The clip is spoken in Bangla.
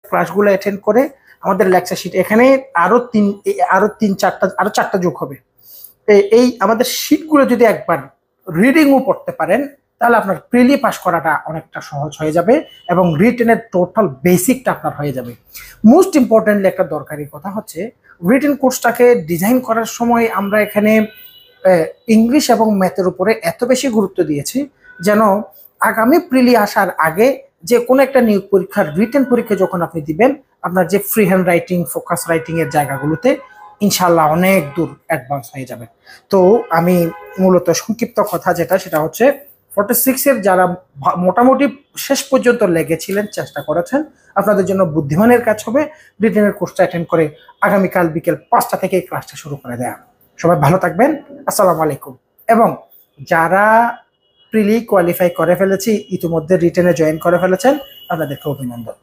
ক্লাসগুলো অ্যাটেন্ড করে আমাদের লেকচার শিট এখানে আরো চারটা যোগ হবে। এই আমাদের শিটগুলো যদি একবার রিডিংও পড়তে পারেন তাহলে আপনার প্রিলি পাস করাটা অনেকটা সহজ হয়ে যাবে এবং রিটেনের টোটাল বেসিকটা আপনার হয়ে যাবে। মোস্ট ইম্পর্টেন্টলি একটা দরকারি কথা হচ্ছে রিটেন কোর্সটাকে ডিজাইন করার সময় আমরা এখানে ইংলিশ এবং ম্যাথের উপরে এত বেশি গুরুত্ব দিয়েছি যেন আগামী প্রিলি আসার আগে যে কোনো একটা নিয়োগ পরীক্ষার রিটেন পরীক্ষা যখন আপনি দিবেন আপনার যে free hand writing, focus writing এর জায়গাগুলোতে ইনশাল্লাহ অনেক দূর অ্যাডভান্স হয়ে যাবে। তো আমি মূলত সংক্ষিপ্ত কথা সেটা হচ্ছে 46 এর যারা মোটামুটি শেষ পর্যন্ত লেগেছিলেন, চেষ্টা করেছেন, আপনাদের জন্য বুদ্ধিমানের কাজ হবে রিটেনের কোর্সটা অ্যাটেন্ড করে আগামীকাল বিকেল 5টা থেকে ক্লাসটা শুরু করে দেয়া। সবাই ভালো থাকবেন, আসসালামু আলাইকুম। এবং যারা প্রিলি কোয়ালিফাই করে ফেলেছি, ইতিমধ্যে রিটেনে জয়েন করে ফেলেছেন, আপনাদেরকে অভিনন্দন।